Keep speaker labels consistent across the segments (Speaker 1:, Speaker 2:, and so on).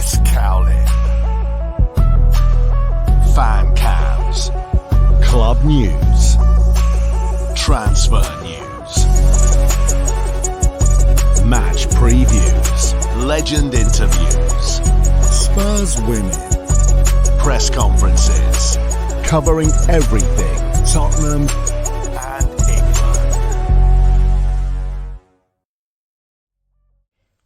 Speaker 1: Chris Cowlin. Fan cams. Club news. Transfer news. Match previews. Legend interviews. Spurs winning. Press conferences. Covering everything Tottenham and England.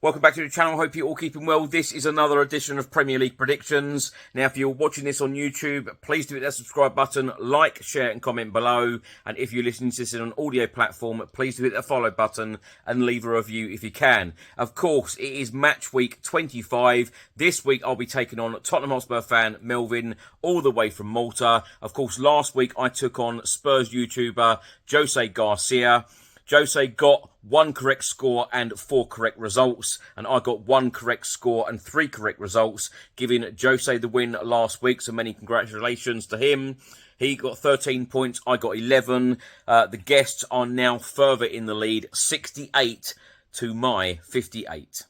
Speaker 2: Welcome back to the channel. Hope you're all keeping well. This is another edition of Premier League predictions. Now, if you're watching this on YouTube, please do hit that subscribe button, like, share and comment below. And if you're listening to this on an audio platform, please do hit that follow button and leave a review if you can. Of course, it is match week 25. This week, I'll be taking on Tottenham Hotspur fan Melvyn, all the way from Malta. Of course, last week, I took on Spurs YouTuber Jose Garcia. Jose got 1 correct score and 4 correct results, and I got 1 correct score and 3 correct results, giving Jose the win last week, so many congratulations to him. He got 13 points, I got 11. The guests are now further in the lead, 68 to my 58.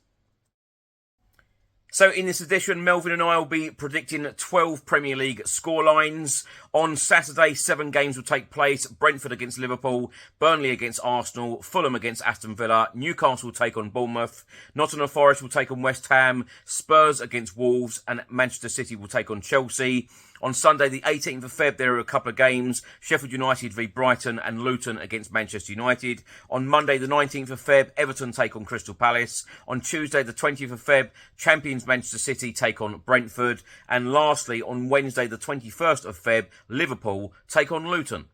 Speaker 2: So in this edition, Melvyn and I will be predicting 12 Premier League scorelines. On Saturday, 7 games will take place. Brentford against Liverpool, Burnley against Arsenal, Fulham against Aston Villa, Newcastle will take on Bournemouth, Nottingham Forest will take on West Ham, Spurs against Wolves, and Manchester City will take on Chelsea. On Sunday, the 18th of Feb, there are a couple of games. Sheffield United v Brighton and Luton against Manchester United. On Monday, the 19th of Feb, Everton take on Crystal Palace. On Tuesday, the 20th of Feb, champions Manchester City take on Brentford. And lastly, on Wednesday, the 21st of Feb, Liverpool take on Luton.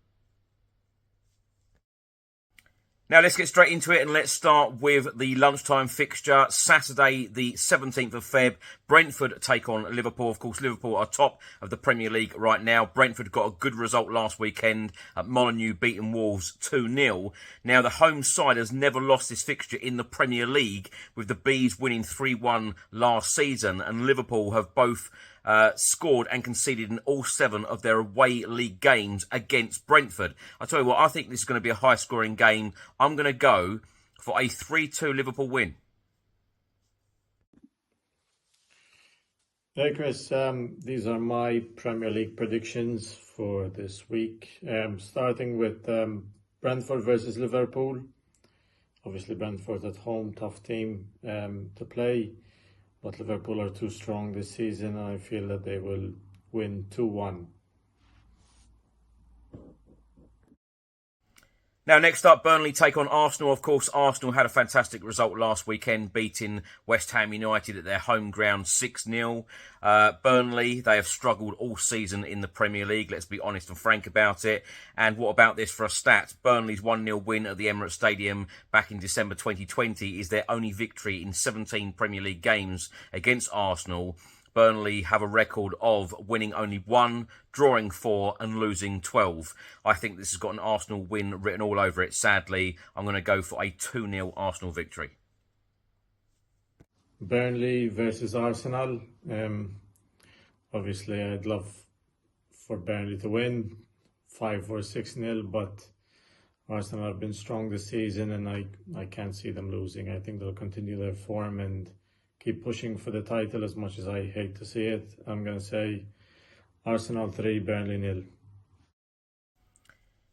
Speaker 2: Now let's get straight into it and let's start with the lunchtime fixture. Saturday, the 17th of Feb, Brentford take on Liverpool. Of course, Liverpool are top of the Premier League right now. Brentford got a good result last weekend at Molineux, beating Wolves 2-0. Now, the home side has never lost this fixture in the Premier League, with the Bees winning 3-1 last season, and Liverpool have both scored and conceded in all 7 of their away league games against Brentford. I tell you what, I think this is going to be a high-scoring game. I'm going to go for a 3-2 Liverpool win.
Speaker 3: Hey Chris, these are my Premier League predictions for this week. Starting with Brentford versus Liverpool. Obviously Brentford at home, tough team to play. But Liverpool are too strong this season, and I feel that they will win 2-1.
Speaker 2: Now, next up, Burnley take on Arsenal. Of course, Arsenal had a fantastic result last weekend, beating West Ham United at their home ground 6-0. Burnley, they have struggled all season in the Premier League. Let's be honest and frank about it. And what about this for a stat? Burnley's 1-0 win at the Emirates Stadium back in December 2020 is their only victory in 17 Premier League games against Arsenal. Burnley have a record of winning only 1, drawing 4 and losing 12. I think this has got an Arsenal win written all over it, sadly. I'm going to go for a 2-0 Arsenal victory.
Speaker 3: Burnley versus Arsenal. Obviously, I'd love for Burnley to win 5 or 6-0, but Arsenal have been strong this season and I can't see them losing. I think they'll continue their form and keep pushing for the title as much as I hate to see it. I'm going to say Arsenal 3, Burnley 0.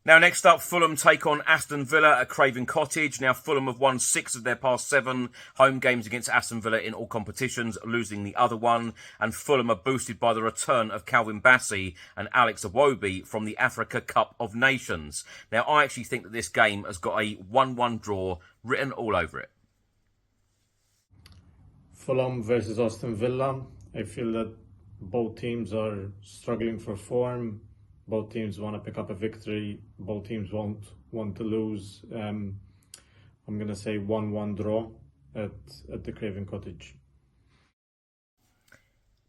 Speaker 2: Now, next up, Fulham take on Aston Villa at Craven Cottage. Now, Fulham have won 6 of their past 7 home games against Aston Villa in all competitions, losing the other one. And Fulham are boosted by the return of Calvin Bassey and Alex Iwobi from the Africa Cup of Nations. Now, I actually think that this game has got a 1-1 draw written all over it.
Speaker 3: Fulham versus Aston Villa. I feel that both teams are struggling for form. Both teams want to pick up a victory. Both teams won't want to lose. I'm going to say 1-1 draw at the Craven Cottage.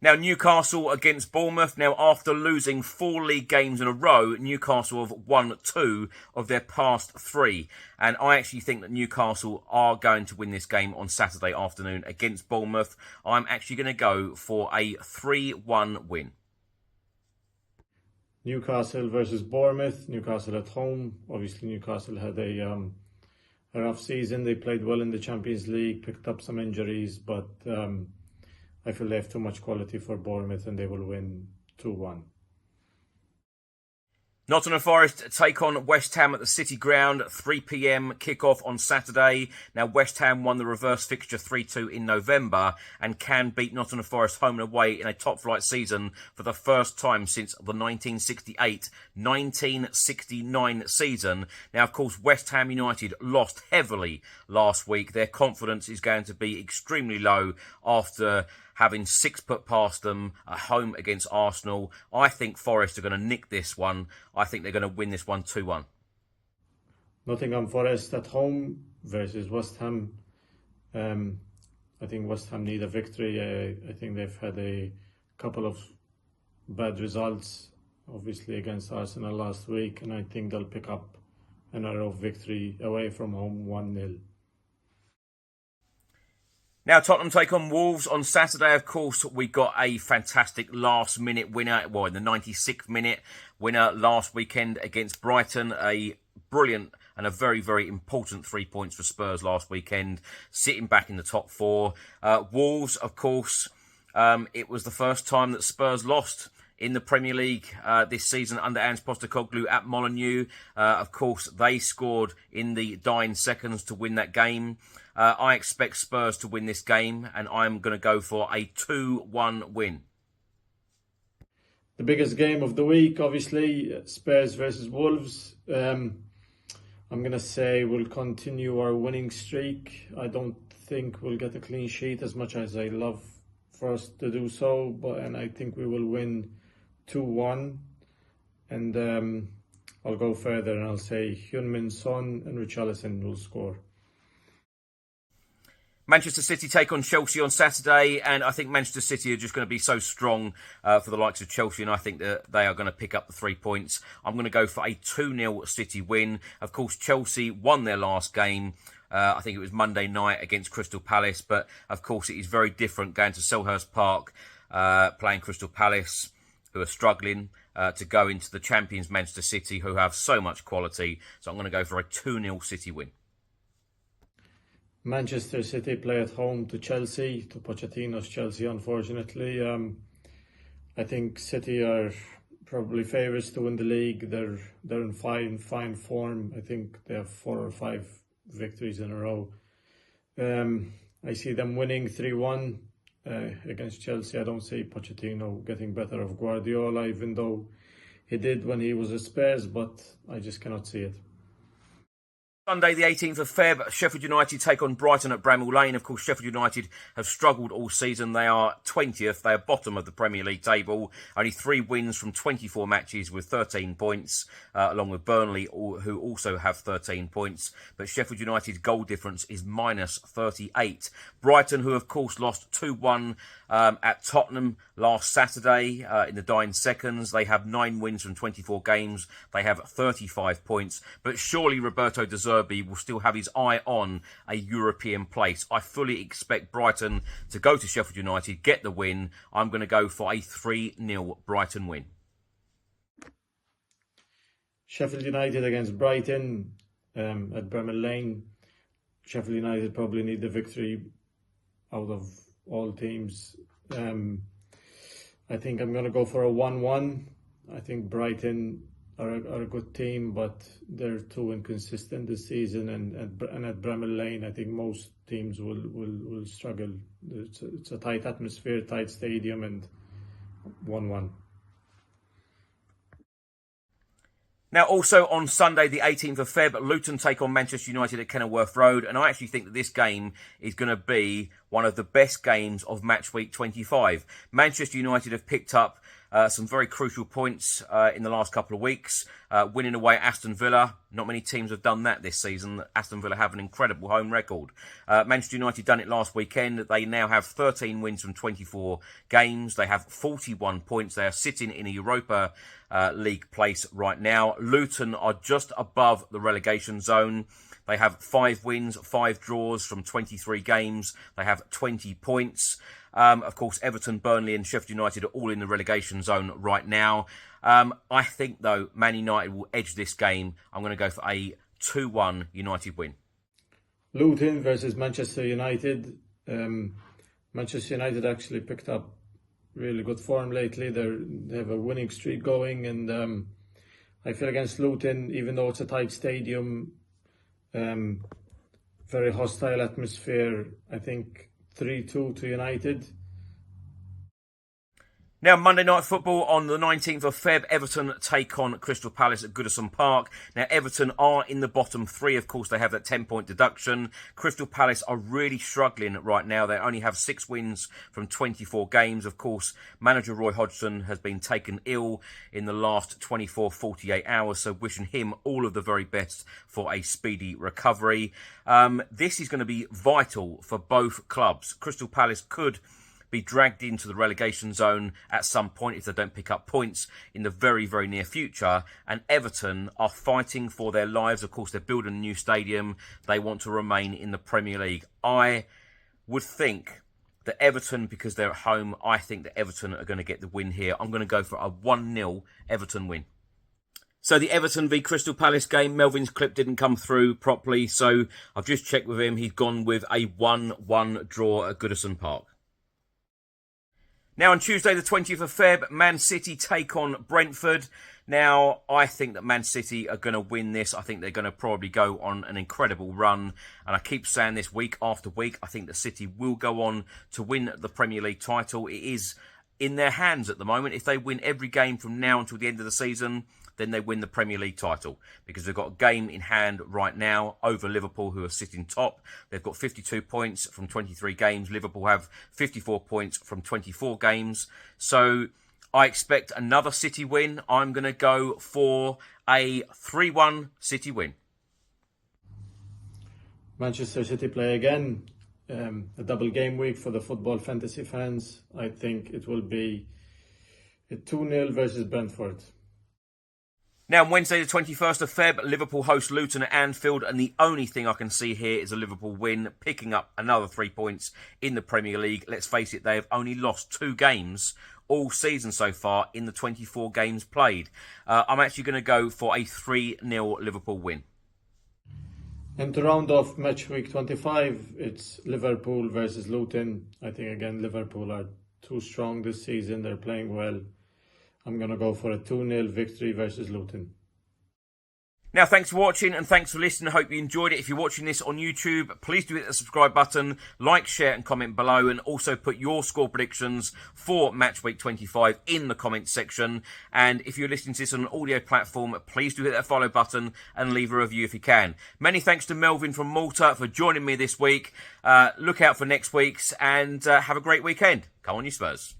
Speaker 2: Now, Newcastle against Bournemouth. Now, after losing 4 league games in a row, Newcastle have won 2 of their past 3. And I actually think that Newcastle are going to win this game on Saturday afternoon against Bournemouth. I'm actually going to go for a 3-1 win.
Speaker 3: Newcastle versus Bournemouth. Newcastle at home. Obviously, Newcastle had a rough season. They played well in the Champions League, picked up some injuries, but I feel they have too much quality for Bournemouth and they will win 2-1.
Speaker 2: Nottingham Forest take on West Ham at the City Ground, 3 p.m. kick-off on Saturday. Now, West Ham won the reverse fixture 3-2 in November and can beat Nottingham Forest home and away in a top-flight season for the first time since the 1968-1969 season. Now, of course, West Ham United lost heavily last week. Their confidence is going to be extremely low after having 6 put past them at home against Arsenal. I think Forest are going to nick this one. I think they're going to win this one 2-1.
Speaker 3: Nottingham Forest at home versus West Ham. I think West Ham need a victory. I think they've had a couple of bad results, obviously against Arsenal last week, and I think they'll pick up another victory away from home, 1-0.
Speaker 2: Now, Tottenham take on Wolves on Saturday. Of course, we got a fantastic last-minute winner, well, in the 96th minute winner last weekend against Brighton. A brilliant and a very, very important 3 points for Spurs last weekend, sitting back in the top 4. Wolves, of course, it was the first time that Spurs lost in the Premier League this season under Ange Postecoglou at Molineux. Of course, they scored in the dying seconds to win that game. I expect Spurs to win this game, and I'm going to go for a 2-1 win.
Speaker 3: The biggest game of the week, obviously, Spurs versus Wolves. I'm going to say we'll continue our winning streak. I don't think we'll get a clean sheet as much as I love for us to do so, and I think we will win 2-1. And I'll go further and I'll say Heung-min Son and Richarlison will score.
Speaker 2: Manchester City take on Chelsea on Saturday, and I think Manchester City are just going to be so strong for the likes of Chelsea, and I think that they are going to pick up the 3 points. I'm going to go for a 2-0 City win. Of course, Chelsea won their last game. I think it was Monday night against Crystal Palace, but of course it is very different going to Selhurst Park, playing Crystal Palace, who are struggling, to go into the champions Manchester City, who have so much quality. So I'm going to go for a 2-0 City win.
Speaker 3: Manchester City play at home to Chelsea, to Pochettino's Chelsea, unfortunately. I think City are probably favourites to win the league. They're in fine form. I think they have 4 or 5 victories in a row. I see them winning 3-1 against Chelsea. I don't see Pochettino getting better of Guardiola, even though he did when he was at Spurs, but I just cannot see it.
Speaker 2: Sunday the 18th of Feb, Sheffield United take on Brighton at Bramall Lane. Of course, Sheffield United have struggled all season. They are 20th. They are bottom of the Premier League table. Only 3 wins from 24 matches with 13 points, along with Burnley, who also have 13 points. But Sheffield United's goal difference is minus 38. Brighton, who of course lost 2-1 at Tottenham last Saturday in the dying seconds. They have 9 wins from 24 games. They have 35 points. But surely Roberto De Zerbi will still have his eye on a European place. I fully expect Brighton to go to Sheffield United, get the win. I'm going to go for a 3-0 Brighton win.
Speaker 3: Sheffield United against Brighton at Bramall Lane. Sheffield United probably need the victory out of all teams. I think I'm going to go for a 1-1. I think Brighton are a good team, but they're too inconsistent this season. And at Bramall Lane, I think most teams will struggle. It's a tight atmosphere, tight stadium, and 1-1.
Speaker 2: Now, also on Sunday, the 18th of Feb, Luton take on Manchester United at Kenilworth Road. And I actually think that this game is going to be one of the best games of match week 25. Manchester United have picked up some very crucial points in the last couple of weeks, winning away at Aston Villa. Not many teams have done that this season. Aston Villa have an incredible home record. Manchester United done it last weekend. They now have 13 wins from 24 games. They have 41 points. They are sitting in a Europa League place right now. Luton are just above the relegation zone. They have 5 wins, 5 draws from 23 games. They have 20 points. Of course, Everton, Burnley and Sheffield United are all in the relegation zone right now. I think, though, Man United will edge this game. I'm going to go for a 2-1 United win.
Speaker 3: Luton versus Manchester United. Manchester United actually picked up really good form lately. They have a winning streak going, and I feel against Luton, even though it's a tight stadium, very hostile atmosphere, I think 3-2 to United.
Speaker 2: Now, Monday Night Football on the 19th of Feb, Everton take on Crystal Palace at Goodison Park. Now, Everton are in the bottom three. Of course, they have that 10-point deduction. Crystal Palace are really struggling right now. They only have 6 wins from 24 games. Of course, manager Roy Hodgson has been taken ill in the last 24-48 hours, so wishing him all of the very best for a speedy recovery. This is going to be vital for both clubs. Crystal Palace could be dragged into the relegation zone at some point if they don't pick up points in the very, very near future. And Everton are fighting for their lives. Of course, they're building a new stadium. They want to remain in the Premier League. I would think that Everton, because they're at home, I think that Everton are going to get the win here. I'm going to go for a 1-0 Everton win. So the Everton v Crystal Palace game, Melvyn's clip didn't come through properly, so I've just checked with him. He's gone with a 1-1 draw at Goodison Park. Now, on Tuesday, the 20th of Feb, Man City take on Brentford. Now, I think that Man City are going to win this. I think they're going to probably go on an incredible run. And I keep saying this week after week. I think that City will go on to win the Premier League title. It is in their hands at the moment. If they win every game from now until the end of the season, then they win the Premier League title, because they've got a game in hand right now over Liverpool, who are sitting top. They've got 52 points from 23 games. Liverpool have 54 points from 24 games. So I expect another City win. I'm going to go for a 3-1 City win.
Speaker 3: Manchester City play again. A double game week for the football fantasy fans. I think it will be a 2-0 versus Brentford.
Speaker 2: Now, on Wednesday, the 21st of Feb, Liverpool host Luton at Anfield, and the only thing I can see here is a Liverpool win, picking up another 3 points in the Premier League. Let's face it, they have only lost 2 games all season so far in the 24 games played. I'm actually going to go for a 3-0 Liverpool win.
Speaker 3: And to round off match week 25, it's Liverpool versus Luton. I think, again, Liverpool are too strong this season. They're playing well. I'm going to go for a 2-0 victory versus Luton.
Speaker 2: Now, thanks for watching and thanks for listening. I hope you enjoyed it. If you're watching this on YouTube, please do hit the subscribe button, like, share and comment below, and also put your score predictions for match week 25 in the comments section. And if you're listening to this on an audio platform, please do hit that follow button and leave a review if you can. Many thanks to Melvyn from Malta for joining me this week. Look out for next week's, and have a great weekend. Come on, you Spurs.